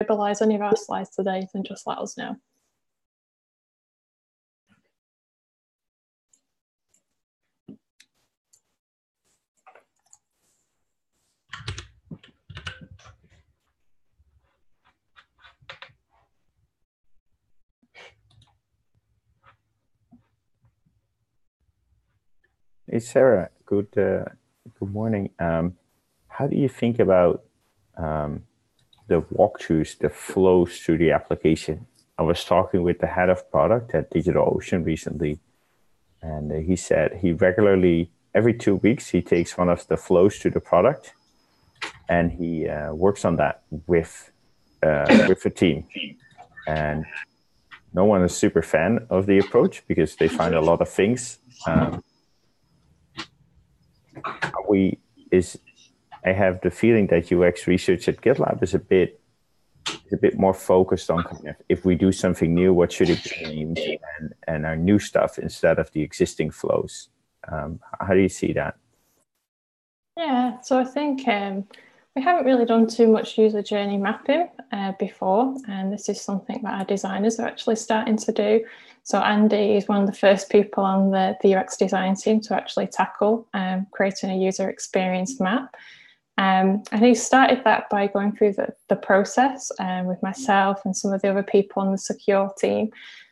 utilize any of our slides today, then just let us know. Hey, Sarah, good morning. How do you think about the walkthroughs, the flows through the application? I was talking with the head of product at DigitalOcean recently, and he said he regularly, every 2 weeks, he takes one of the flows to the product, and he works on that with a team. And no one is super fan of the approach because they find a lot of things. I have the feeling that UX research at GitLab is a bit more focused on kind of, if we do something new, what should it be named, and our new stuff instead of the existing flows. How do you see that? Yeah, so I think we haven't really done too much user journey mapping before, and this is something that our designers are actually starting to do. So Andy is one of the first people on the UX design team to actually tackle creating a user experience map. And he started that by going through the process with myself and some of the other people on the secure team,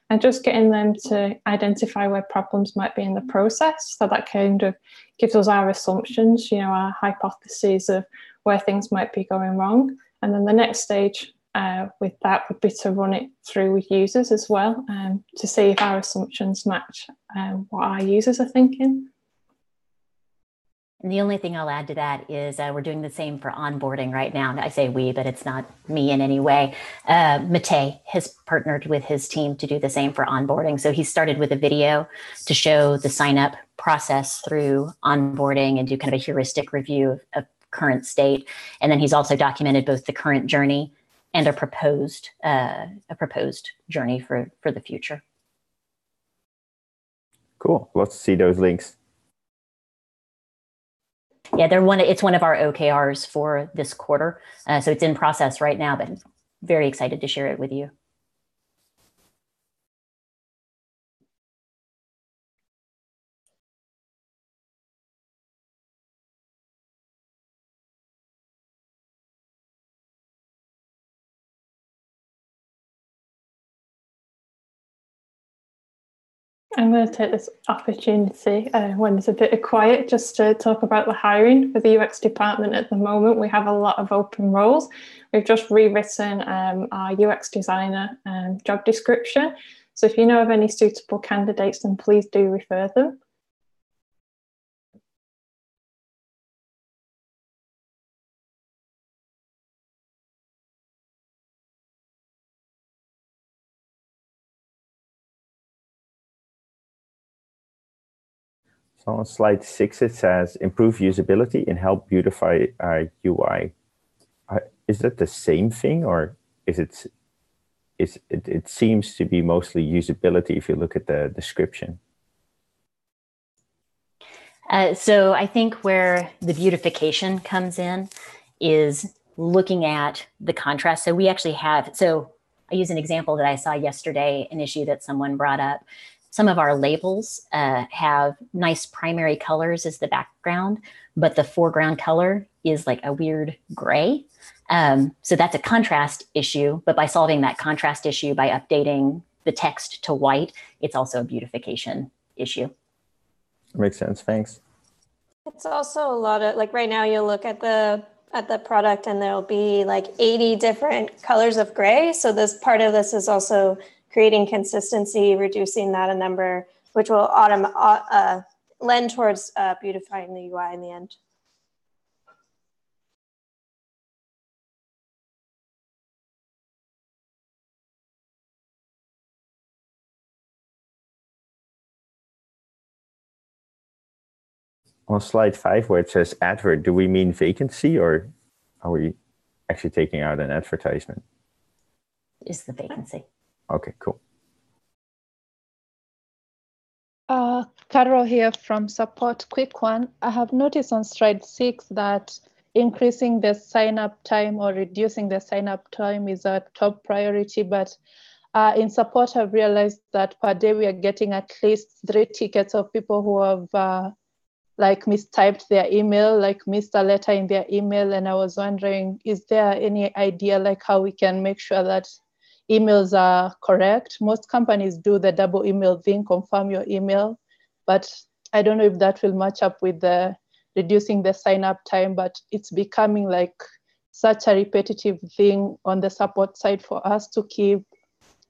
and just getting them to identify where problems might be in the process. So that kind of gives us our assumptions, our hypotheses of where things might be going wrong. And then the next stage with that would be to run it through with users as well, to see if our assumptions match what our users are thinking. And the only thing I'll add to that is we're doing the same for onboarding right now. I say we, but it's not me in any way. Mate has partnered with his team to do the same for onboarding. So he started with a video to show the sign up process through onboarding and do kind of a heuristic review of current state. And then he's also documented both the current journey and a proposed journey for the future. Cool. Let's see those links. Yeah, it's one of our OKRs for this quarter. So it's in process right now, but very excited to share it with you. I'm going to take this opportunity when there's a bit of quiet just to talk about the hiring for the UX department at the moment. We have a lot of open roles. We've just rewritten our UX designer job description. So if you know of any suitable candidates, then please do refer them. So on slide 6, it says improve usability and help beautify our UI. Is that the same thing, or it seems to be mostly usability if you look at the description? So I think where the beautification comes in is looking at the contrast. So we actually so I use an example that I saw yesterday, an issue that someone brought up. Some of our labels have nice primary colors as the background, but the foreground color is like a weird gray. So that's a contrast issue, but by solving that contrast issue by updating the text to white, it's also a beautification issue. Makes sense, thanks. It's also a lot of, like right now you look at the product and there'll be like 80 different colors of gray. So this part of this is also creating consistency, reducing that a number, which will lend towards beautifying the UI in the end. On slide 5, where it says advert, do we mean vacancy, or are we actually taking out an advertisement? Is the vacancy. Okay, cool. Carol here from support. Quick one. I have noticed on slide 6 that increasing the sign-up time or reducing the sign-up time is a top priority, but in support, I've realized that per day we are getting at least 3 tickets of people who have like mistyped their email, like missed a letter in their email. And I was wondering, is there any idea like how we can make sure that emails are correct? Most companies do the double email thing, confirm your email, but I don't know if that will match up with the reducing the sign-up time, but it's becoming like such a repetitive thing on the support side for us to keep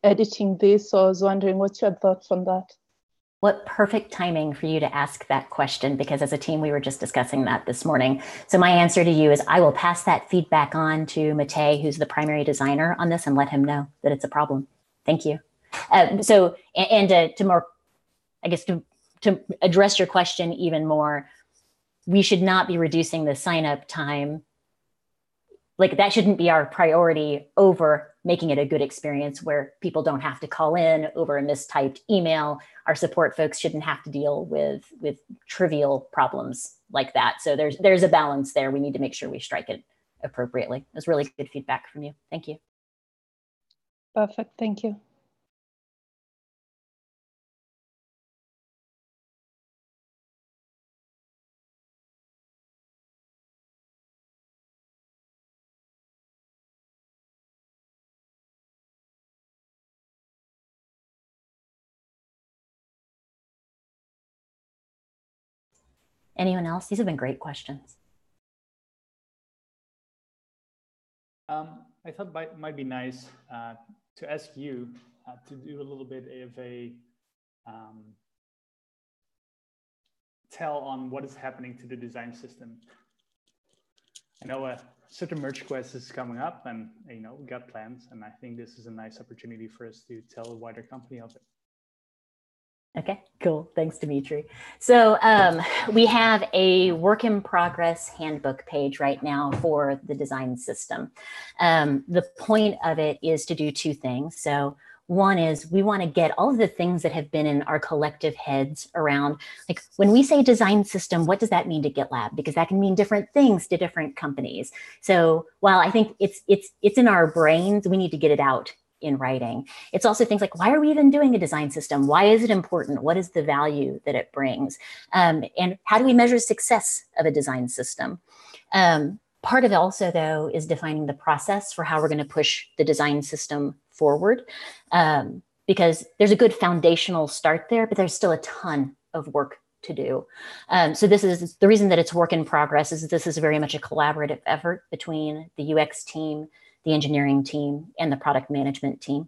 editing this. So I was wondering, what's your thoughts on that? What perfect timing for you to ask that question, because as a team, we were just discussing that this morning. So my answer to you is I will pass that feedback on to Matej, who's the primary designer on this, and let him know that it's a problem. Thank you. To more, I guess, to address your question even more, we should not be reducing the sign-up time. Like, that shouldn't be our priority over making it a good experience where people don't have to call in over a mistyped email. Our support folks shouldn't have to deal with trivial problems like that. So there's a balance there. We need to make sure we strike it appropriately. It was really good feedback from you. Thank you. Perfect. Thank you. Anyone else? These have been great questions. I thought it might be nice to ask you to do a little bit of a tell on what is happening to the design system. I know a certain merge quest is coming up, and we got plans, and I think this is a nice opportunity for us to tell a wider company of it. Okay, cool. Thanks, Dimitri. So we have a work in progress handbook page right now for the design system. The point of it is to do 2 things. So one is we want to get all of the things that have been in our collective heads around, like, when we say design system, what does that mean to GitLab? Because that can mean different things to different companies. So while I think it's in our brains, we need to get it out in writing. It's also things like, why are we even doing a design system? Why is it important? What is the value that it brings? And how do we measure success of a design system? Part of it also, though, is defining the process for how we're going to push the design system forward, because there's a good foundational start there, but there's still a ton of work to do. So this is the reason that it's work in progress, is this is very much a collaborative effort between the UX team, the engineering team, and the product management team.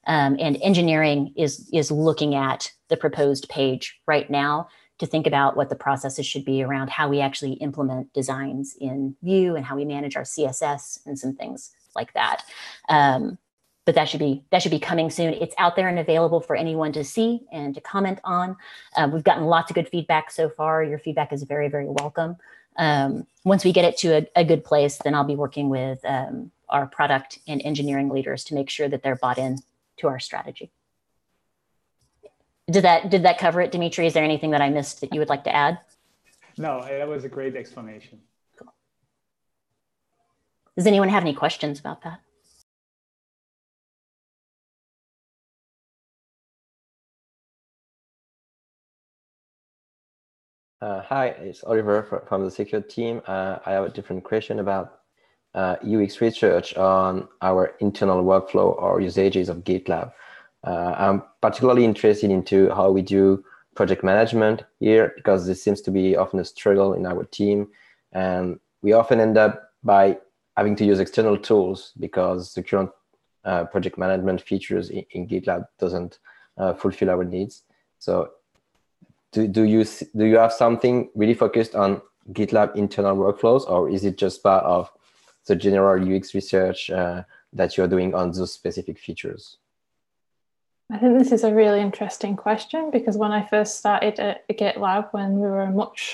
And engineering is looking at the proposed page right now to think about what the processes should be around how we actually implement designs in Vue and how we manage our CSS and some things like that. But that should be coming soon. It's out there and available for anyone to see and to comment on. We've gotten lots of good feedback so far. Your feedback is very, very welcome. Once we get it to a good place, then I'll be working with our product and engineering leaders to make sure that they're bought in to our strategy. Did that cover it, Dimitri? Is there anything that I missed that you would like to add? No, that was a great explanation. Cool. Does anyone have any questions about that? Hi, it's Oliver from the Secure team. I have a different question about UX research on our internal workflow or usages of GitLab. I'm particularly interested into how we do project management here, because this seems to be often a struggle in our team. And we often end up by having to use external tools because the current project management features in GitLab doesn't fulfill our needs. So do you have something really focused on GitLab internal workflows, or is it just part of the general UX research that you're doing on those specific features? I think this is a really interesting question, because when I first started at GitLab, when we were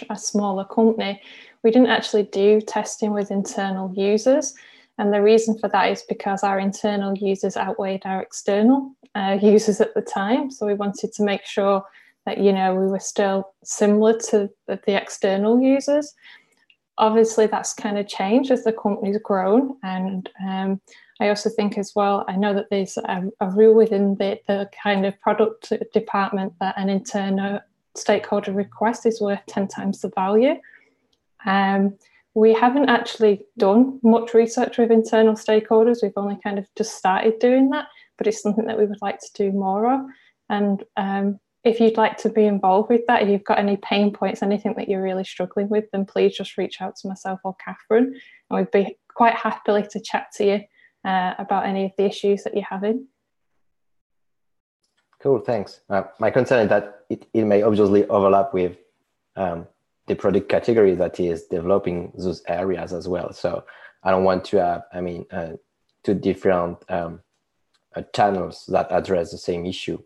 a smaller company, we didn't actually do testing with internal users. And the reason for that is because our internal users outweighed our external users at the time. So we wanted to make sure that, we were still similar to the external users. obviously that's kind of changed as the company's grown. And I also think as well, I know that there's a rule within the kind of product department that an internal stakeholder request is worth 10 times the value. We haven't actually done much research with internal stakeholders. We've only kind of just started doing that, but it's something that we would like to do more of. And if you'd like to be involved with that, if you've got any pain points, anything that you're really struggling with, then please just reach out to myself or Catherine, and we'd be quite happily to chat to you about any of the issues that you're having. Cool, thanks. My concern is that it may obviously overlap with the product category that is developing those areas as well. So I don't want to have, two different channels that address the same issue.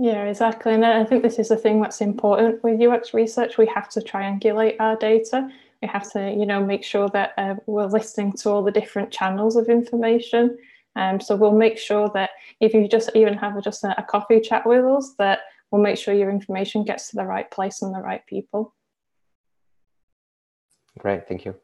Yeah, exactly. And I think this is the thing that's important with UX research. We have to triangulate our data. We have to, make sure that we're listening to all the different channels of information. So we'll make sure that if you just even have a coffee chat with us, that we'll make sure your information gets to the right place and the right people. Great, thank you.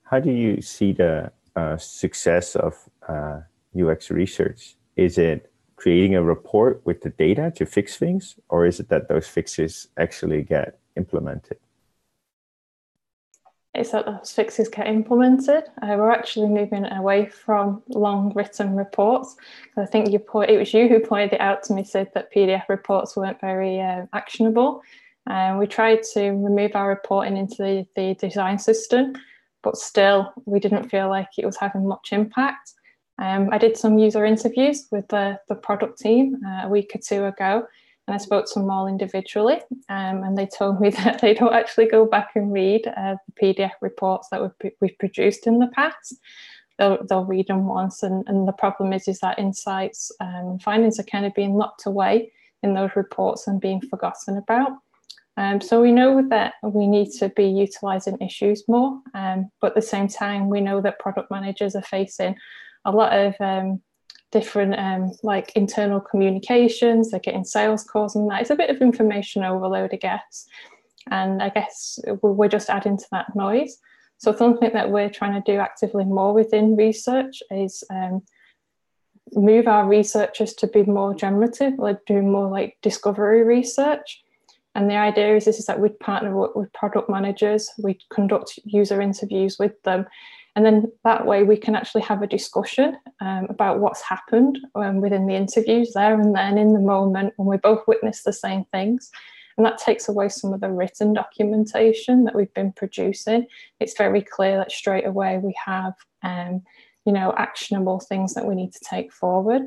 How do you see the success of UX research? Is it creating a report with the data to fix things, or is it that those fixes actually get implemented? It's that those fixes get implemented. We're actually moving away from long written reports. I think it was you who pointed it out to me, said that PDF reports weren't very actionable. We tried to remove our reporting into the design system, but still we didn't feel like it was having much impact. I did some user interviews with the product team a week or two ago, and I spoke to them all individually, and they told me that they don't actually go back and read the PDF reports that we've produced in the past. They'll read them once, and the problem is that insights and findings are kind of being locked away in those reports and being forgotten about. So we know that we need to be utilising issues more, but at the same time, we know that product managers are facing a lot of different like internal communications. They're getting sales calls and that. It's a bit of information overload, I guess. And I guess we're just adding to that noise. So something that we're trying to do actively more within research is move our researchers to be more generative, like doing more like discovery research. And the idea is that we'd partner with product managers, we'd conduct user interviews with them, and then that way we can actually have a discussion about what's happened within the interviews there and then in the moment when we both witness the same things. And that takes away some of the written documentation that we've been producing. It's very clear that straight away we have, actionable things that we need to take forward.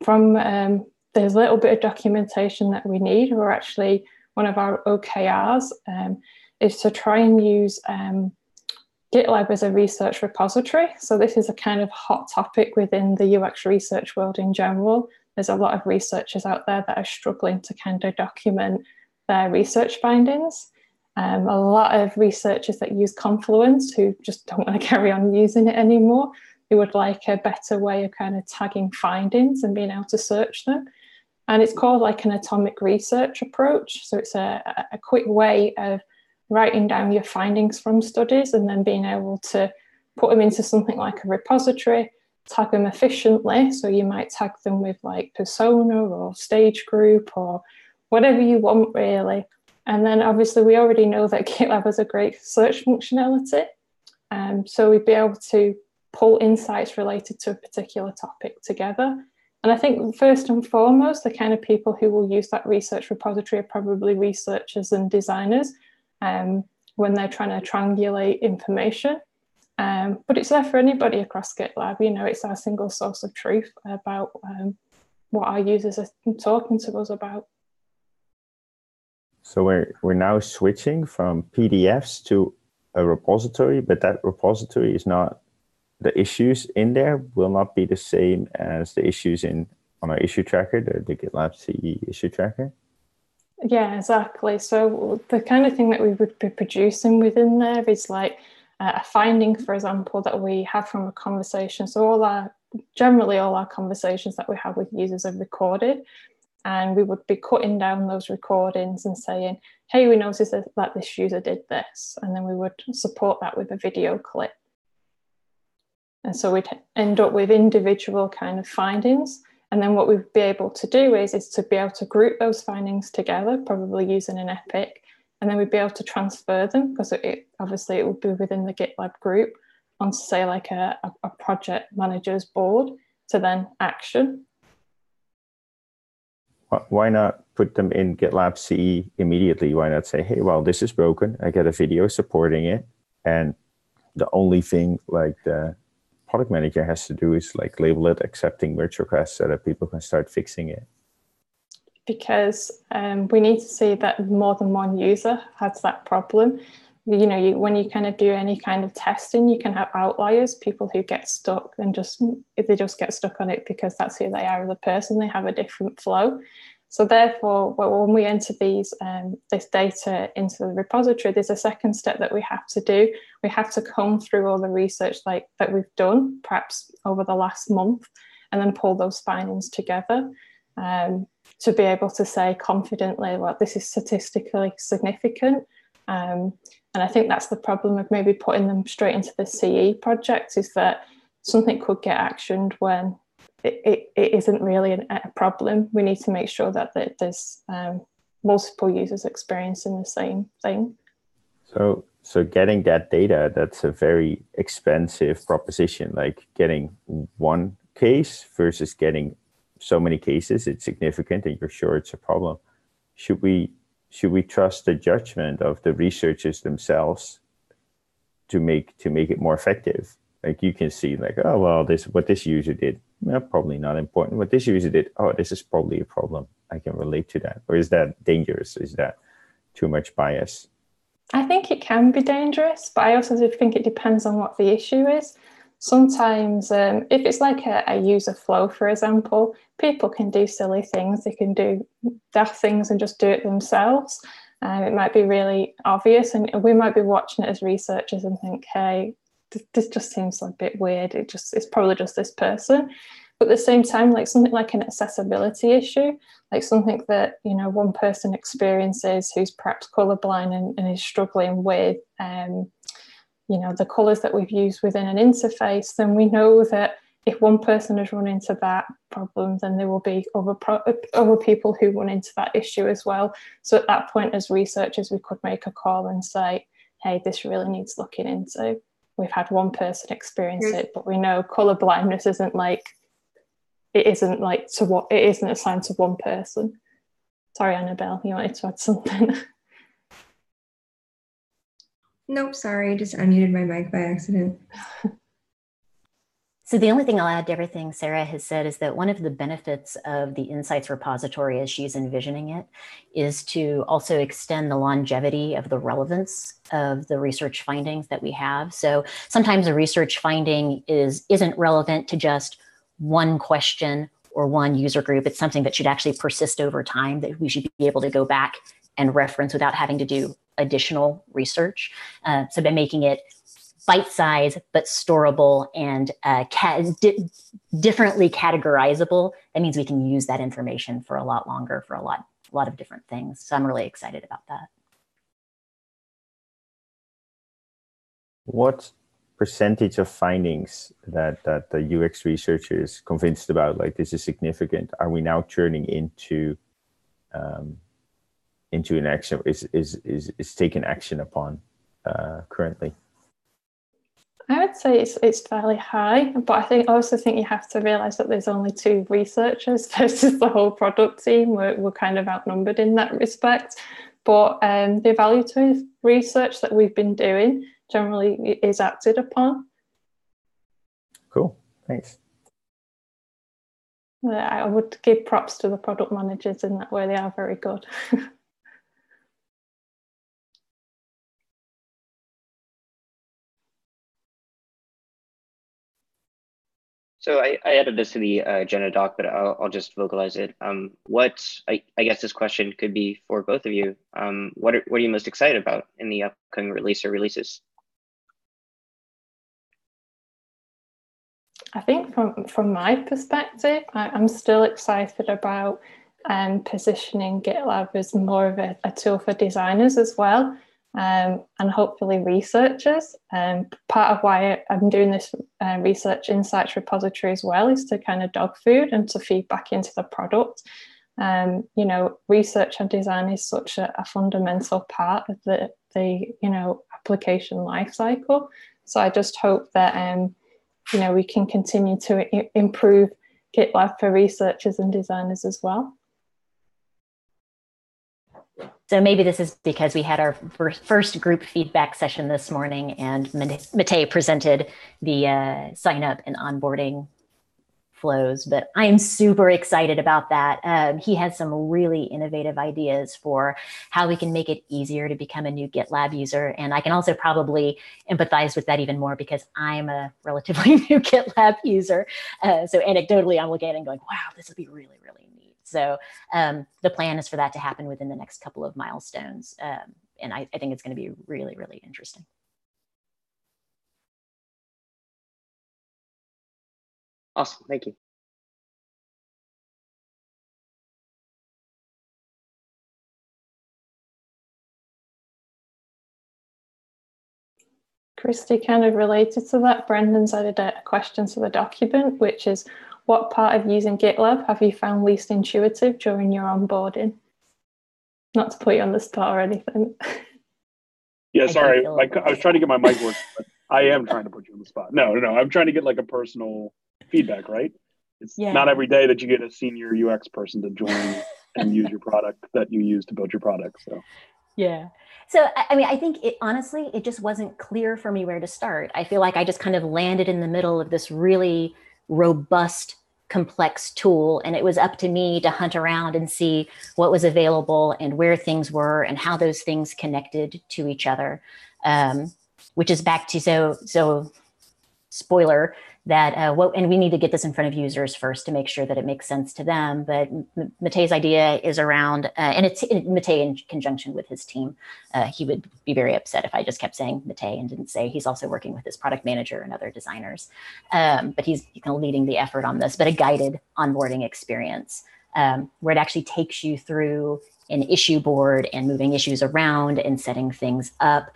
There's a little bit of documentation that we need, or actually one of our OKRs is to try and use GitLab as a research repository. So this is a kind of hot topic within the UX research world in general. There's a lot of researchers out there that are struggling to kind of document their research findings. A lot of researchers that use Confluence who just don't want to carry on using it anymore. They would like a better way of kind of tagging findings and being able to search them. And it's called like an atomic research approach. So it's a quick way of writing down your findings from studies and then being able to put them into something like a repository, tag them efficiently. So you might tag them with like persona or stage group or whatever you want really. And then obviously we already know that GitLab has a great search functionality. So we'd be able to pull insights related to a particular topic together. And I think first and foremost, the kind of people who will use that research repository are probably researchers and designers when they're trying to triangulate information. But it's there for anybody across GitLab. It's our single source of truth about what our users are talking to us about. So we're now switching from PDFs to a repository, but that repository is not, the issues in there will not be the same as the issues on our issue tracker, the GitLab CE issue tracker. Yeah, exactly. So the kind of thing that we would be producing within there is like a finding, for example, that we have from a conversation. So all our generally all our conversations that we have with users are recorded, and we would be cutting down those recordings and saying, hey, we noticed that this user did this, and then we would support that with a video clip. And so we'd end up with individual kind of findings. And then what we'd be able to do is to be able to group those findings together, probably using an epic, and then we'd be able to transfer them, because obviously it would be within the GitLab group, onto say like a project manager's board to then action. Why not put them in GitLab CE immediately? Why not say, hey, well, this is broken. I get a video supporting it. And the only thing like the product manager has to do is like label it accepting merge requests so that people can start fixing it. Because we need to see that more than one user has that problem. You know, when you kind of do any kind of testing, you can have outliers, people who get stuck and if they just get stuck on it because that's who they are as a person, they have a different flow. So therefore, when we enter this data into the repository, there's a second step that we have to do. We have to comb through all the research that we've done, perhaps over the last month, and then pull those findings together to be able to say confidently, well, this is statistically significant. And I think that's the problem of maybe putting them straight into the CE project, is that something could get actioned when it isn't really a problem. We need to make sure that there's multiple users experiencing the same thing. So getting that data, that's a very expensive proposition, like getting one case versus getting so many cases. It's significant and you're sure it's a problem. Should we trust the judgment of the researchers themselves to make it more effective? Like you can see like, oh, well, what this user did, well, probably not important. What this user did, oh, this is probably a problem. I can relate to that. Or is that dangerous? Is that too much bias? I think it can be dangerous, but I also think it depends on what the issue is. Sometimes if it's like a user flow, for example, people can do silly things. They can do daft things and just do it themselves. It might be really obvious, and we might be watching it as researchers and think, hey, this just seems a bit weird. It's probably just this person. But at the same time, like something like an accessibility issue, like something that, you know, one person experiences who's perhaps colorblind and is struggling with, you know, the colors that we've used within an interface, then we know that if one person has run into that problem, then there will be other people who run into that issue as well. So at that point, as researchers, we could make a call and say, hey, this really needs looking into. We've had one person experience it, but we know color blindness isn't assigned to one person. Sorry, Annabelle, you wanted to add something? Nope, sorry, just unmuted my mic by accident. So the only thing I'll add to everything Sarah has said is that one of the benefits of the Insights repository as she's envisioning it is to also extend the longevity of the relevance of the research findings that we have. So sometimes a research finding isn't relevant to just one question or one user group. It's something that should actually persist over time, that we should be able to go back and reference without having to do additional research. So by making it bite-sized but storable and differently categorizable, that means we can use that information for a lot longer for a lot of different things. So I'm really excited about that. What percentage of findings that the UX researcher is convinced about, like this is significant, are we now turning into an action, is taken action upon currently? I would say it's fairly high, but I also think you have to realize that there's only 2 researchers versus the whole product team. We're kind of outnumbered in that respect. But the evaluative research that we've been doing generally is acted upon. Cool, thanks. I would give props to the product managers in that way. They are very good. So I added this to the agenda doc, but I'll just vocalize it. I guess this question could be for both of you. What are you most excited about in the upcoming release or releases? I think from my perspective, I'm still excited about positioning GitLab as more of a tool for designers as well, and hopefully researchers. Part of why I'm doing this research insights repository as well is to kind of dog food and to feed back into the product. You know, research and design is such a fundamental part of the you know, application lifecycle. So I just hope that you know, we can continue to improve GitLab for researchers and designers as well. So maybe this is because we had our first group feedback session this morning, and Matej presented the sign up and onboarding flows, but I'm super excited about that. He has some really innovative ideas for how we can make it easier to become a new GitLab user. And I can also probably empathize with that even more because I'm a relatively new GitLab user. So anecdotally, I'm looking at it and going, wow, this would be really, really neat. So the plan is for that to happen within the next couple of milestones. And I think it's going to be really, really interesting. Awesome, thank you. Christy, kind of related to that, Brendan's added a question to the document, which is, what part of using GitLab have you found least intuitive during your onboarding? Not to put you on the spot or anything. Yeah, sorry, I was trying to get my mic working, but I am trying to put you on the spot. No, I'm trying to get like a personal feedback, right? It's not every day that you get a senior UX person to join and use your product that you use to build your product. So yeah. So, I mean, I think honestly, it just wasn't clear for me where to start. I feel like I just kind of landed in the middle of this really robust, complex tool. And it was up to me to hunt around and see what was available and where things were and how those things connected to each other. Which is back to, so spoiler, that and we need to get this in front of users first to make sure that it makes sense to them. But Matej's idea is around, and it's Matej in conjunction with his team. He would be very upset if I just kept saying Matej and didn't say he's also working with his product manager and other designers. But he's kind of leading the effort on this, but a guided onboarding experience where it actually takes you through an issue board and moving issues around and setting things up.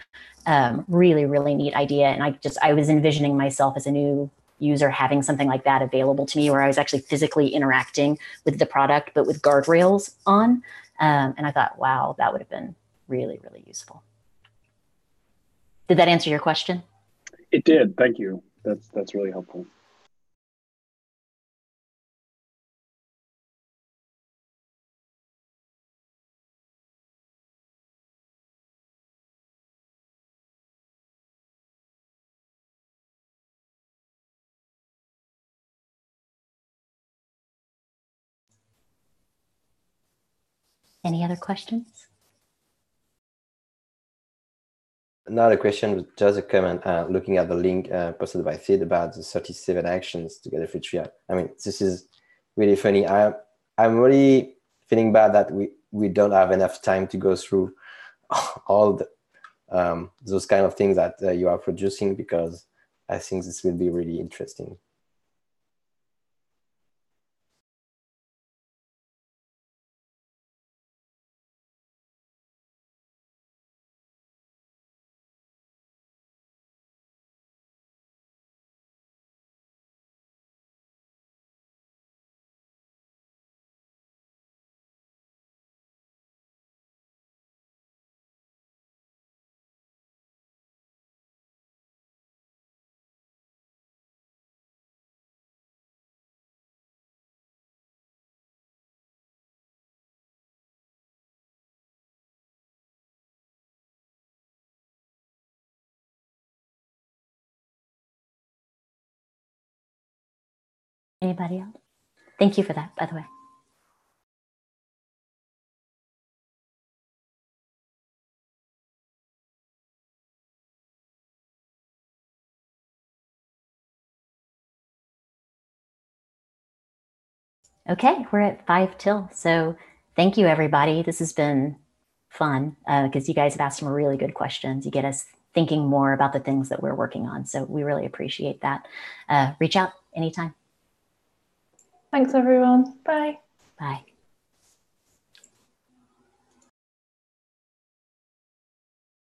Really, really neat idea. And I was envisioning myself as a new user having something like that available to me where I was actually physically interacting with the product, but with guardrails on. And I thought, wow, that would have been really, really useful. Did that answer your question? it did. Thank you. That's really helpful. Any other questions? Not a question, just a comment. Looking at the link posted by Sid about the 37 actions to get a free trial. I mean, this is really funny. I'm really feeling bad that we don't have enough time to go through all the, those kind of things that you are producing, because I think this will be really interesting. Anybody else? Thank you for that, by the way. Okay, we're at 5 till. So thank you, everybody. This has been fun because you guys have asked some really good questions. You get us thinking more about the things that we're working on. So we really appreciate that. Reach out anytime. Thanks, everyone. Bye. Bye.